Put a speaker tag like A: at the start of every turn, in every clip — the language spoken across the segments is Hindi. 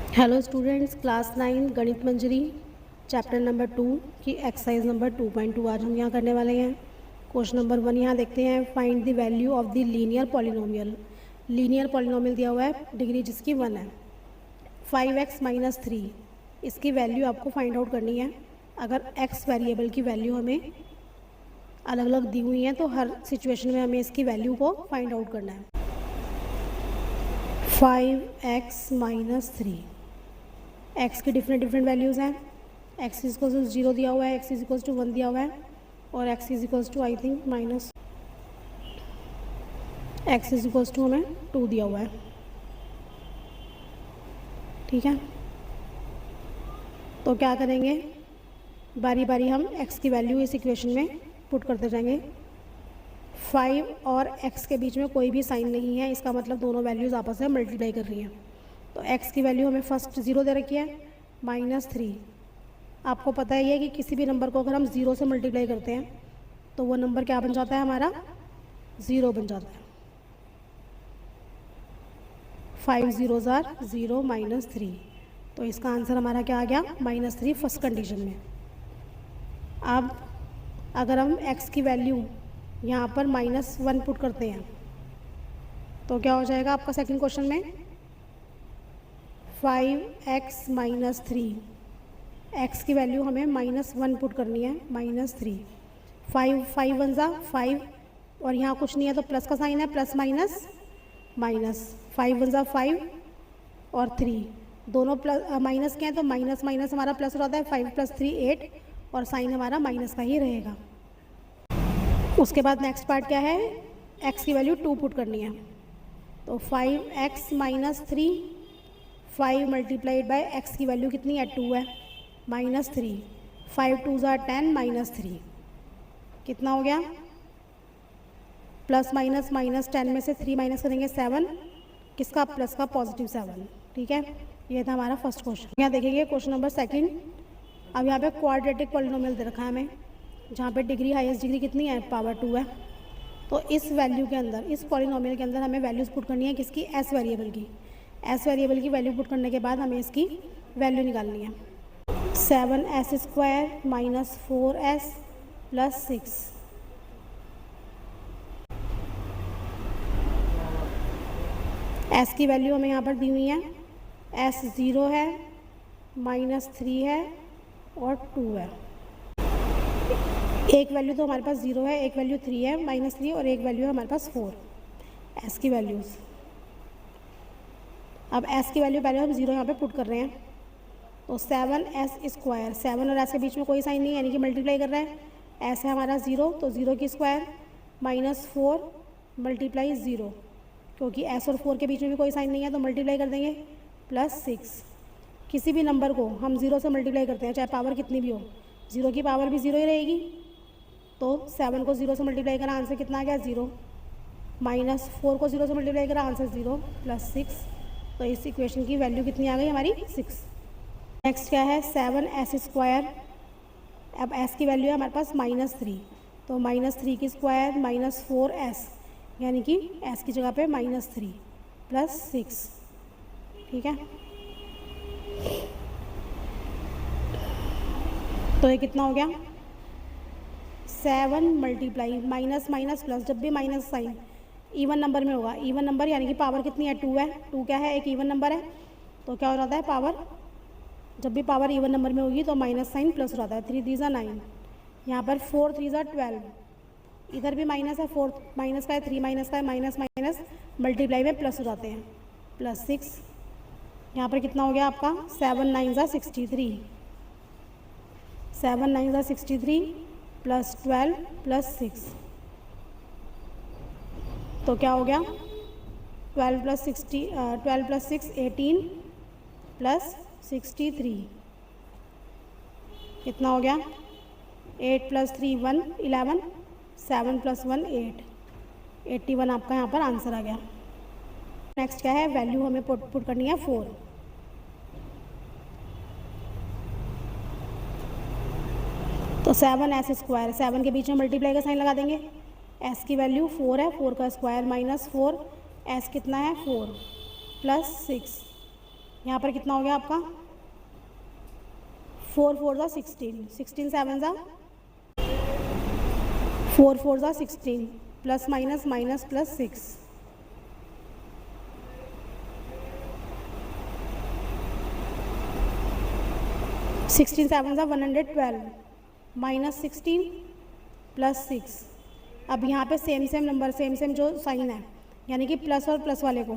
A: हेलो स्टूडेंट्स, क्लास 9 गणित मंजरी चैप्टर नंबर 2 की एक्सरसाइज नंबर 2.2 आज हम यहाँ करने वाले हैं। क्वेश्चन नंबर 1 यहाँ देखते हैं। Find the value of the linear polynomial. Linear polynomial दिया हुआ है, डिग्री जिसकी 1 है। 5x - 3 इसकी वैल्यू आपको फाइंड आउट करनी है। अगर x वेरिएबल की वैल्यू हमें अलग अलग दी हुई है तो हर सिचुएशन में हमें इसकी वैल्यू को फाइंड आउट करना है। 5x - 3 x की डिफरेंट वैल्यूज़ हैं। x इक्वल्स टू 0 दिया हुआ है, x इक्वल्स टू 1 दिया हुआ है और x equals to I think minus x equals to हमें 2 दिया हुआ है। ठीक है, तो क्या करेंगे, बारी बारी हम x की वैल्यू इस इक्वेशन में पुट करते जाएंगे। 5 और x के बीच में कोई भी साइन नहीं है, इसका मतलब दोनों वैल्यूज़ आपस में मल्टीप्लाई कर रही हैं। तो x की वैल्यू हमें फर्स्ट 0 दे रखी है, -3। आपको पता ही है कि किसी भी नंबर को अगर हम 0 से मल्टीप्लाई करते हैं तो वो नंबर क्या बन जाता है, हमारा 0 बन जाता है। 5 zeros are 0 - 3, तो इसका आंसर हमारा क्या आ गया, -3 फर्स्ट कंडीशन में। अब अगर हम x की वैल्यू यहाँ पर -1 पुट करते हैं तो क्या हो जाएगा आपका सेकंड क्वेश्चन में, 5x - 3 x की वैल्यू हमें -1 पुट करनी है, -3। 5 1 ज़ा 5 और यहाँ कुछ नहीं है तो प्लस का साइन है, प्लस माइनस माइनस। 5 1 ज़ा 5 और 3 दोनों प्लस माइनस के हैं तो माइनस माइनस हमारा प्लस हो जाता है। 5 + 3 8 और साइन हमारा माइनस का ही रहेगा। उसके बाद नेक्स्ट पार्ट क्या है, x की वैल्यू 2 पुट करनी है। तो 5x - 3 5 मल्टीप्लाइड बाय x की वैल्यू कितनी है, 2 है, -3। 5 2 ज़ा 10 -3 कितना हो गया, प्लस माइनस माइनस 10 में से 3 माइनस करेंगे 7, किसका, प्लस का, +7। ठीक है, ये था हमारा फर्स्ट क्वेश्चन। यहाँ देखेंगे क्वेश्चन नंबर सेकंड। अब यहाँ पे क्वाड्रेटिक पॉलिनोमियल दे रखा है हमें, जहाँ पे डिग्री हाईएस्ट डिग्री कितनी है, पावर 2 है। तो इस वैल्यू के अंदर, इस पॉलिनोमियल के अंदर हमें वैल्यूज़ पुट करनी है, किसकी, s वेरिएबल की। s वेरिएबल की वैल्यू पुट करने के बाद हमें इसकी वैल्यू निकालनी है। 7s² - 4s + 6 s की वैल्यू हमें यहाँ पर दी हुई है, s 0 है, -3 है और 2 है। एक वैल्यू तो हमारे पास 0 है, एक वैल्यू 3 है, -3 और एक वैल्यू है हमारे पास 4। s की वैल्यूज़, अब s की वैल्यू पहले हम 0 यहाँ पे पुट कर रहे हैं। तो 7s², 7 और s के बीच में कोई साइन नहीं है, यानी कि मल्टीप्लाई कर रहा है। s है हमारा 0, तो 0 की स्क्वायर -4 × 0, क्योंकि s और 4 के बीच में भी कोई साइन नहीं है तो मल्टीप्लाई कर देंगे, +6। किसी भी नंबर को हम 0 से मल्टीप्लाई करते हैं, चाहे पावर कितनी भी हो, 0 की पावर भी 0 ही रहेगी। तो 7 को 0 से मल्टीप्लाई करा, आंसर कितना आ गया, 0। -4 को 0 से मल्टीप्लाई करा, आंसर 0 + 6। तो इस इक्वेशन की वैल्यू कितनी आ गई हमारी, 6। नेक्स्ट क्या है, 7s²। अब s की वैल्यू है हमारे पास -3, तो -3 की स्क्वायर -4s, यानी कि s की जगह पे -3 + 6। ठीक है, तो ये कितना हो गया, 7 मल्टीप्लाई माइनस माइनस प्लस, जब भी माइनस साइन इवन नंबर में होगा, इवन नंबर यानी कि पावर कितनी है, 2 है। 2 क्या है, एक इवन नंबर है, तो क्या हो जाता है, पावर, जब भी पावर इवन नंबर में होगी तो माइनस साइन प्लस हो जाता है। 3 3 ज़ा 9, यहाँ पर 4 3 ज़ा 12, इधर भी माइनस है, 4 माइनस का है, 3 माइनस का है, माइनस माइनस मल्टीप्लाई में प्लस हो जाते हैं, +6। यहाँ पर कितना हो गया आपका, 7 9 ज़ा 63, 7 9 ज़ा 63 + 12 + 6, तो क्या हो गया, 12 + 6 18 + 63 कितना हो गया, 8 + 3 1 11, 7 + 1 8, 81 आपका यहाँ पर आंसर आ गया। नेक्स्ट क्या है, वैल्यू हमें पुट करनी है 4। तो 7s², 7 के बीच में मल्टीप्लाई का साइन लगा देंगे। s की वैल्यू 4 है, 4 का स्क्वायर -4, s कितना है 4 + 6, यहाँ पर कितना हो गया आपका 4 4 ज़ा 16, 16 7 ज़ा 4 4 ज़ा 16, प्लस माइनस माइनस प्लस 6, 16 7 ज़ा 112, माइनस 16 प्लस 6। अब यहाँ पे same same number, same same जो साइन है, यानी कि प्लस और प्लस वाले को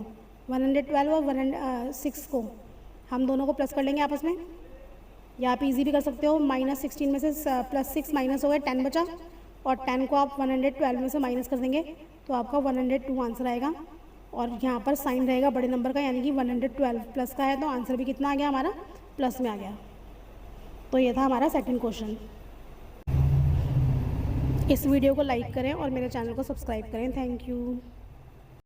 A: 112 और 106 को हम दोनों को प्लस कर लेंगे आपस में, या आप इजी भी कर सकते हो। माइनस 16 में से प्लस 6 माइनस हो गया, 10 बचा, और 10 को आप 112 में से माइनस कर देंगे तो आपका 102 आंसर आएगा। और यहाँ पर साइन रहेगा बड़े नंबर का, यानी कि 112 प्लस का है, तो आंसर भी कितना आ गया हमारा, प्लस में आ गया। तो ये था हमारा सेकंड क्वेश्चन। इस वीडियो को लाइक करें और मेरे चैनल को सब्सक्राइब करें। Thank you.